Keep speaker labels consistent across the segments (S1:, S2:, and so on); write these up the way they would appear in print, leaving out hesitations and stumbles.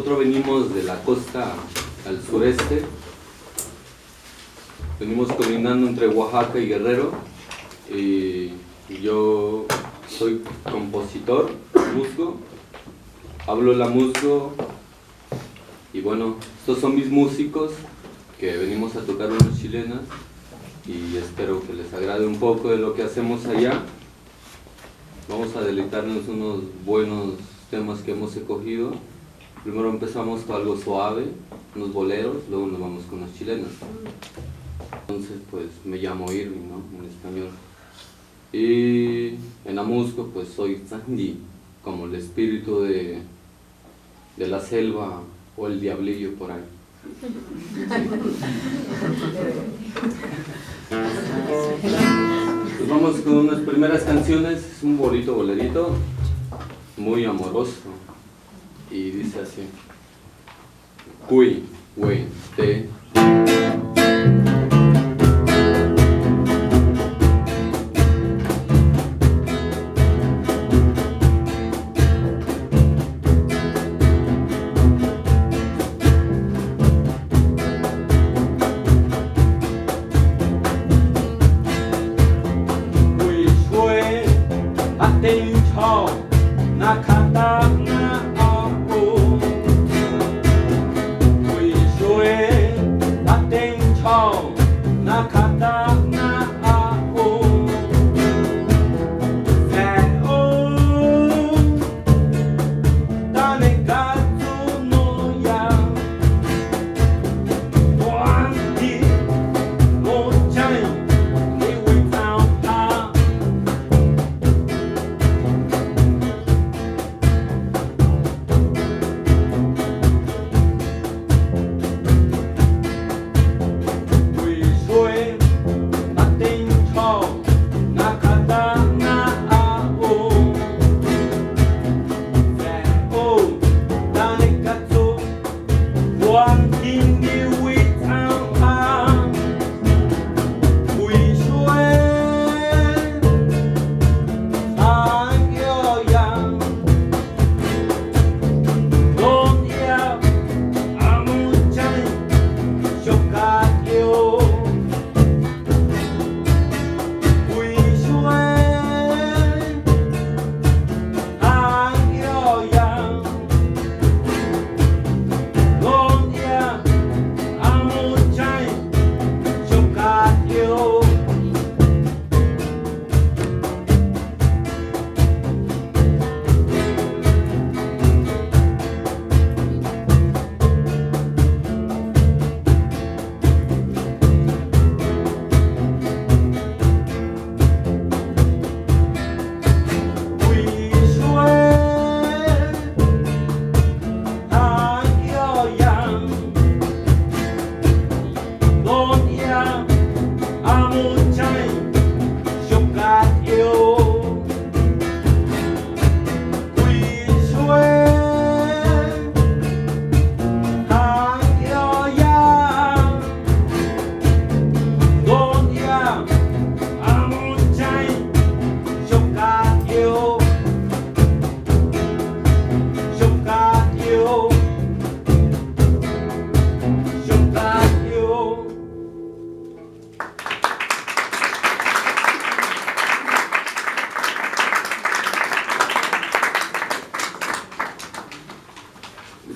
S1: nosotros venimos de la costa al sureste, venimos colindando entre Oaxaca y Guerrero, y yo soy compositor, musgo, hablo la musgo, y bueno, estos son mis músicos que venimos a tocar unas chilenas, y espero que les agrade un poco de lo que hacemos allá. Vamos a deleitarnos unos buenos temas que hemos escogido. Primero empezamos con algo suave, unos boleros, luego nos vamos con las chilenas. Entonces pues me llamo Irving, ¿no? En español. Y en Amusco pues soy Sandy, como el espíritu de la selva o el diablillo por ahí. Pues vamos con unas primeras canciones, es un bonito bolerito, muy amoroso, y dice así: Cui, güey, te.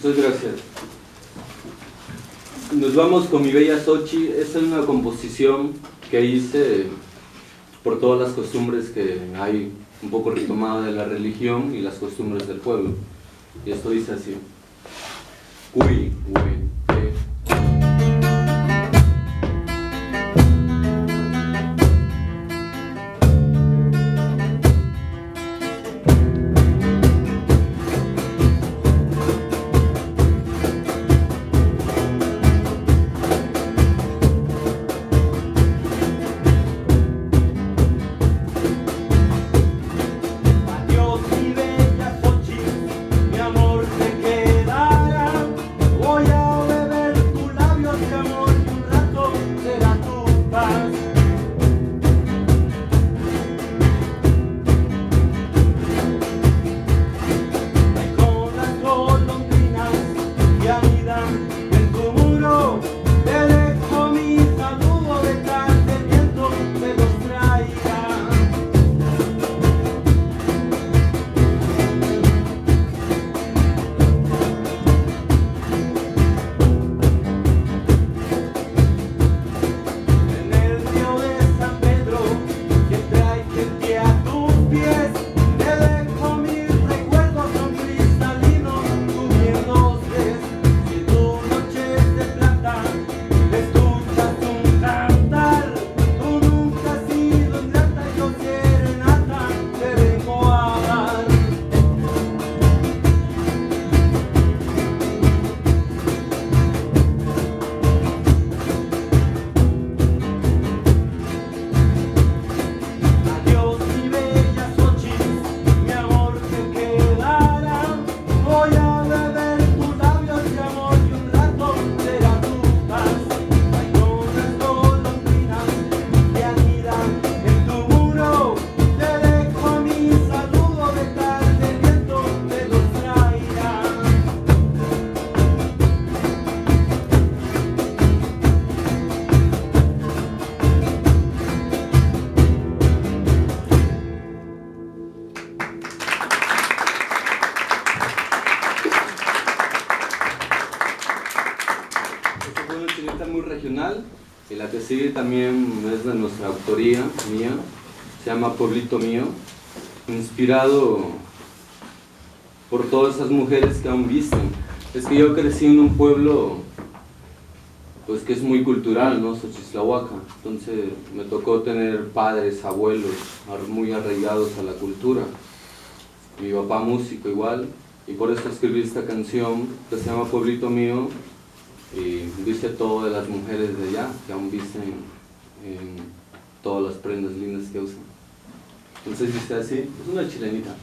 S1: Muchas gracias. Nos vamos con Mi Bella Xochi. Esta es una composición que hice por todas las costumbres que hay, un poco retomada de la religión y las costumbres del pueblo. Y esto dice así: Uy, uy,
S2: Voy a
S1: regional, y la que sigue también es de nuestra autoría, mía, se llama Pueblito Mío, inspirado por todas esas mujeres que aún visten. Es que yo crecí en un pueblo pues que es muy cultural, ¿no? Xochislahuaca. Entonces me tocó tener padres, abuelos muy arraigados a la cultura. Mi papá músico igual, y por eso escribí esta canción que se llama Pueblito Mío, y dice todo de las mujeres de allá, que aún visten en todas las prendas lindas que usan. Entonces dice así, es una chilenita.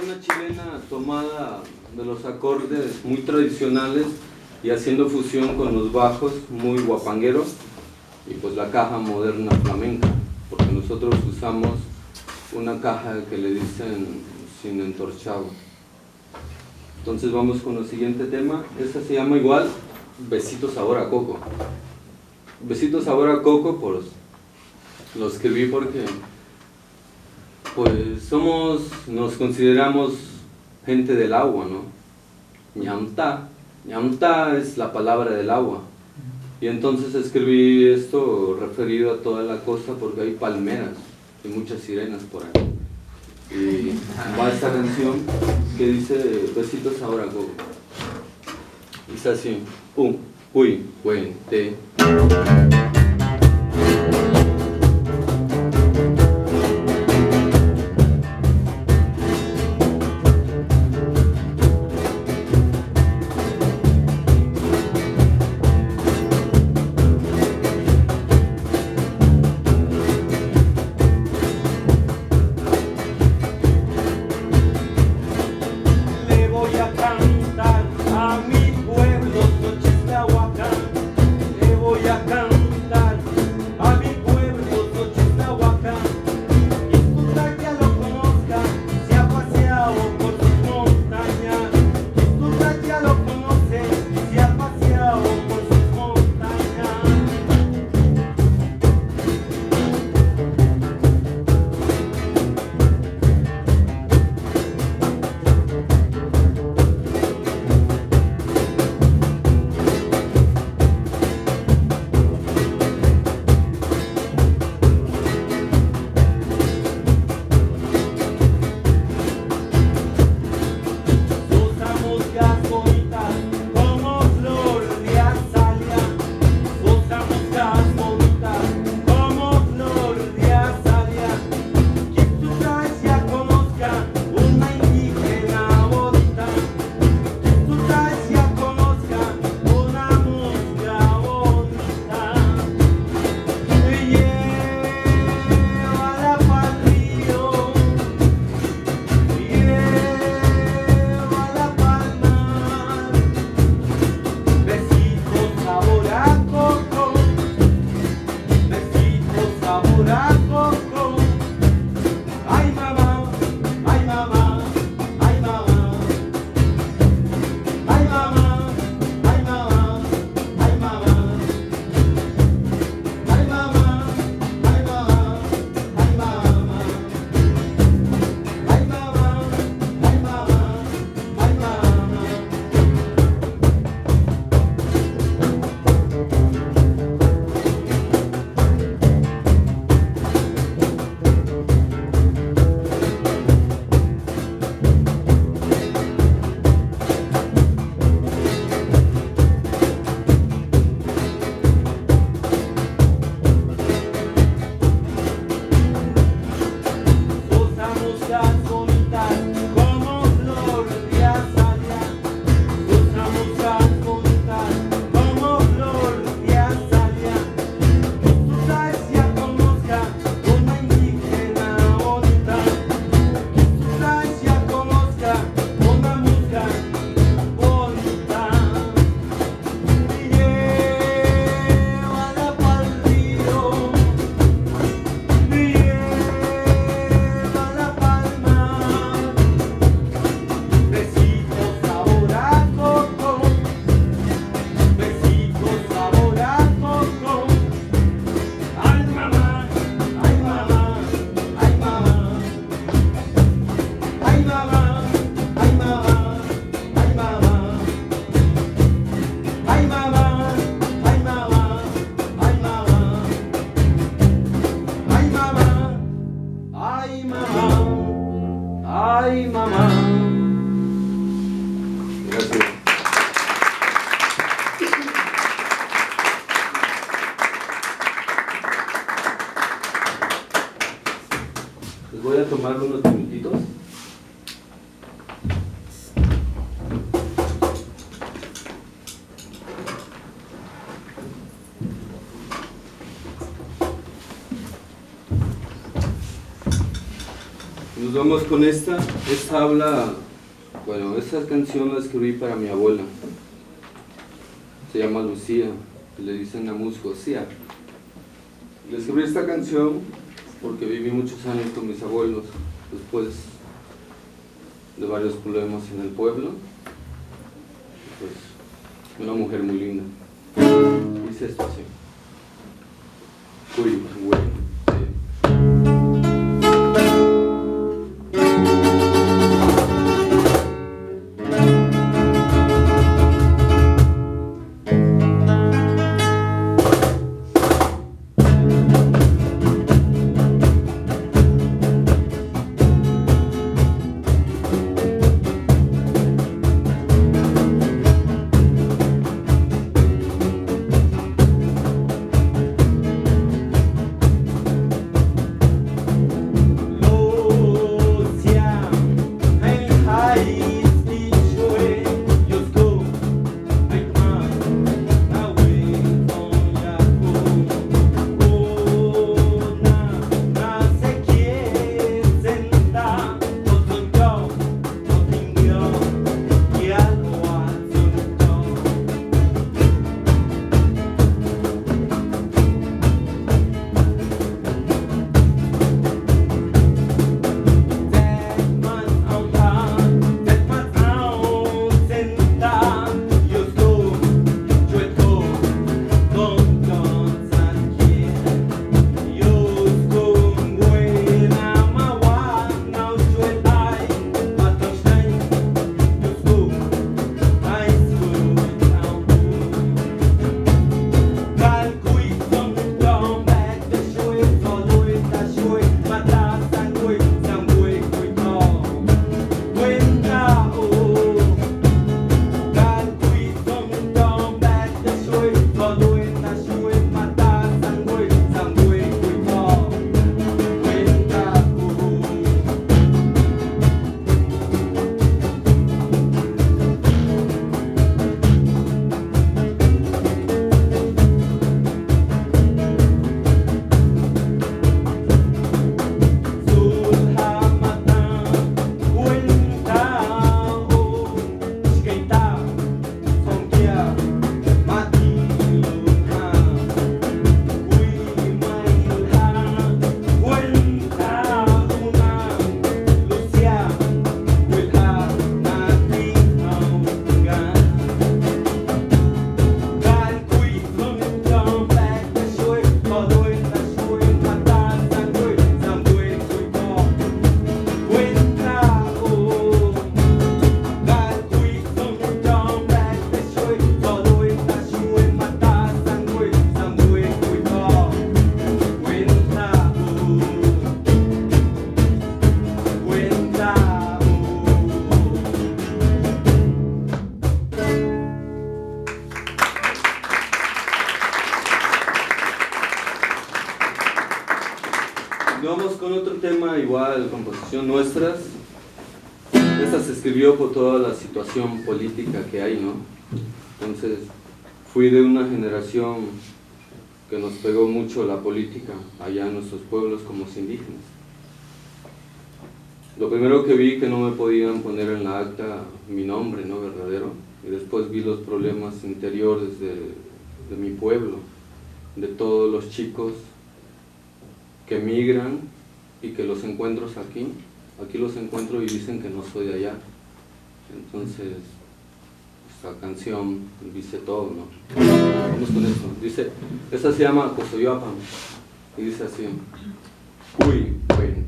S1: Una chilena tomada de los acordes muy tradicionales y haciendo fusión con los bajos muy guapangueros y pues la caja moderna flamenca, porque nosotros usamos una caja que le dicen sin entorchado. Entonces vamos con el siguiente tema. Esta se llama igual Besito Sabor a Coco. Besito Sabor a Coco, pues lo escribí porque pues nos consideramos gente del agua, ¿no? Ñamta, ñamta es la palabra del agua. Y entonces escribí esto referido a toda la costa porque hay palmeras y muchas sirenas por ahí. Y va esta canción que dice Besitos Sabor a Coco. Dice así, uy, cuente. Gracias. Les voy a tomar unos minutitos. Nos vamos con esta habla, bueno, esta canción la escribí para mi abuela. Se llama Lucía, le dicen a Musgo, Cia. Le escribí esta canción porque viví muchos años con mis abuelos, después de varios problemas en el pueblo. Pues, una mujer muy linda. Dice esto así. Uy, bueno. Vamos con otro tema igual, composición nuestras. Esta se escribió por toda la situación política que hay, ¿no? Entonces, fui de una generación que nos pegó mucho la política allá en nuestros pueblos como indígenas. Lo primero que vi que no me podían poner en la acta mi nombre, ¿no? Verdadero. Y después vi los problemas interiores de mi pueblo, de todos los chicos que migran y que los encuentro aquí los encuentro y dicen que no soy de allá. Entonces, esta canción dice todo, ¿no? Vamos con esto. Dice, esta se llama Cosoyoapan y dice así. Uy, bueno.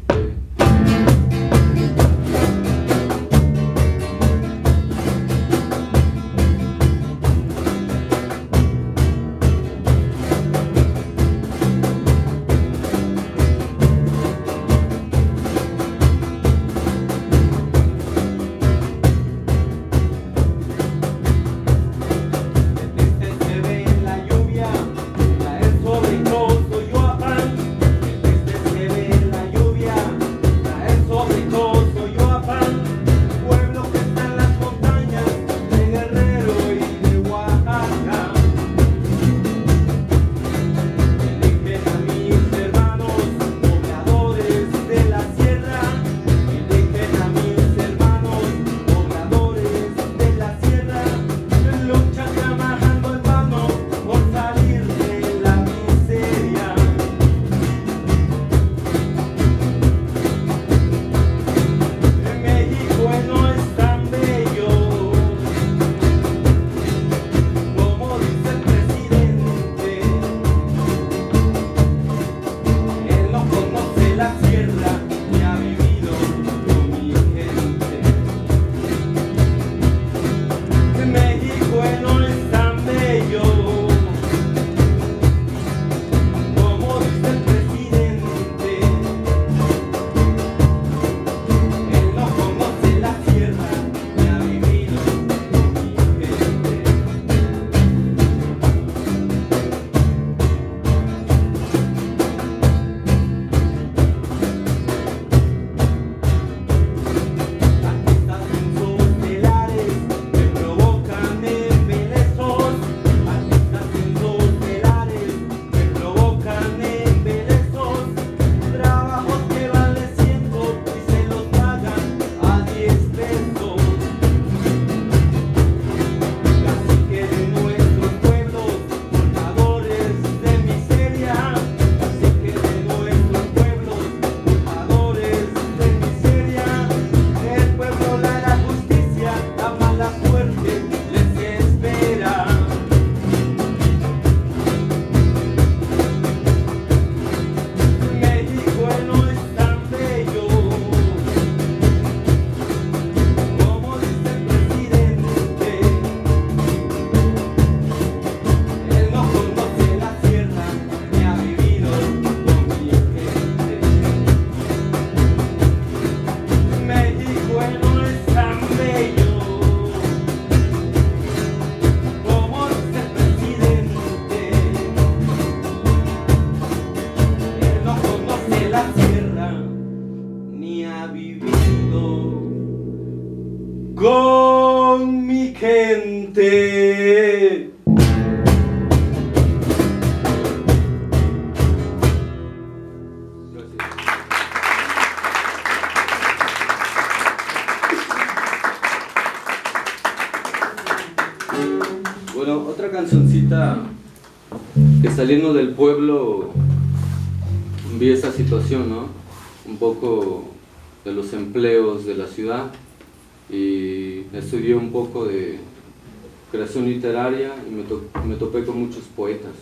S1: amante. Bueno, otra cancioncita que saliendo del pueblo vi esa situación, ¿no? Un poco de los empleos de la ciudad y estudié un poco de creación literaria y me topé con muchos poetas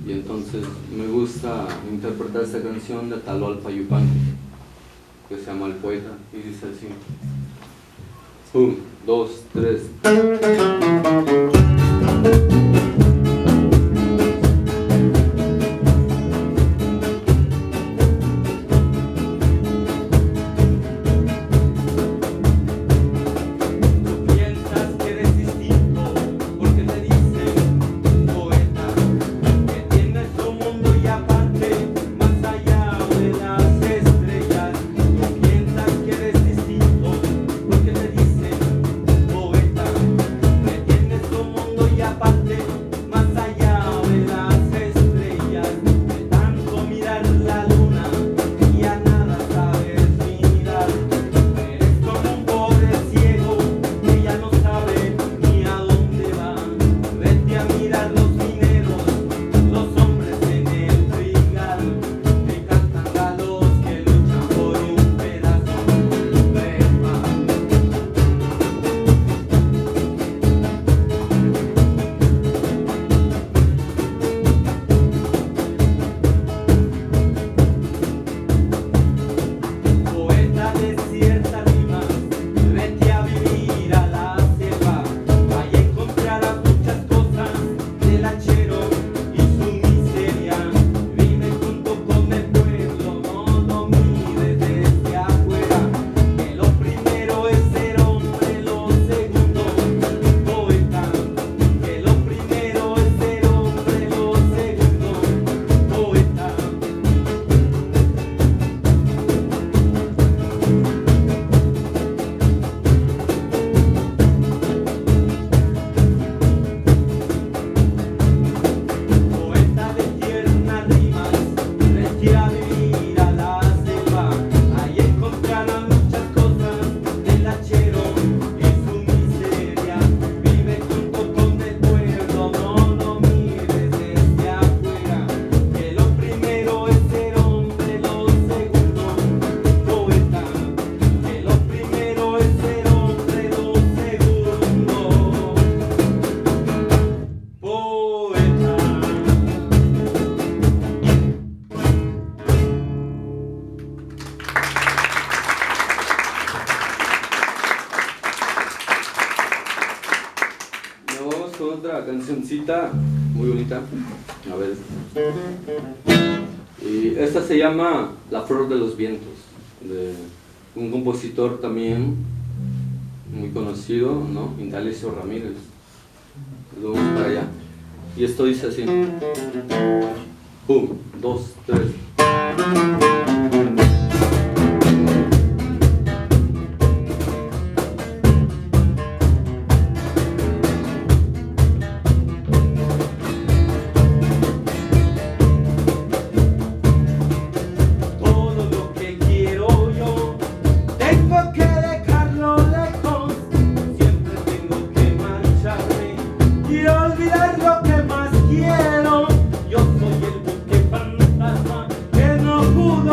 S1: y entonces me gusta interpretar esta canción de Atahualpa Yupanqui que se llama El Poeta y dice así: 1, 2, 3. Otra cancioncita muy bonita, a ver, y esta se llama La Flor de los Vientos, de un compositor también muy conocido, ¿no? Indalecio Ramírez. Vamos para allá y esto dice así: 1, 2, 3.
S2: Yo soy el buque fantasma que no pudo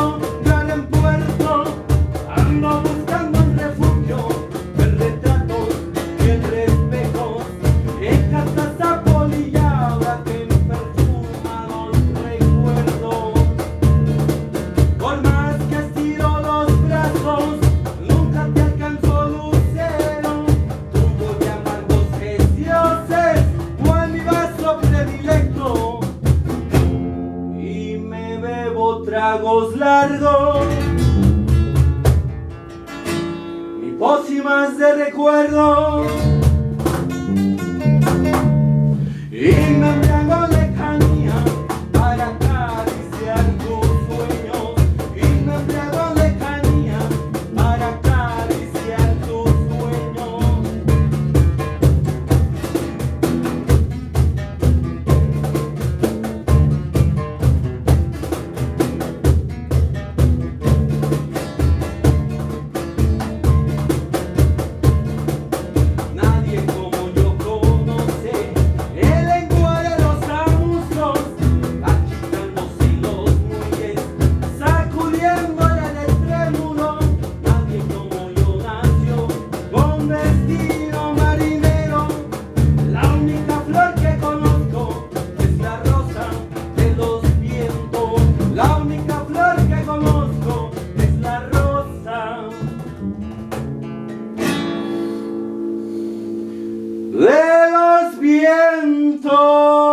S2: viento.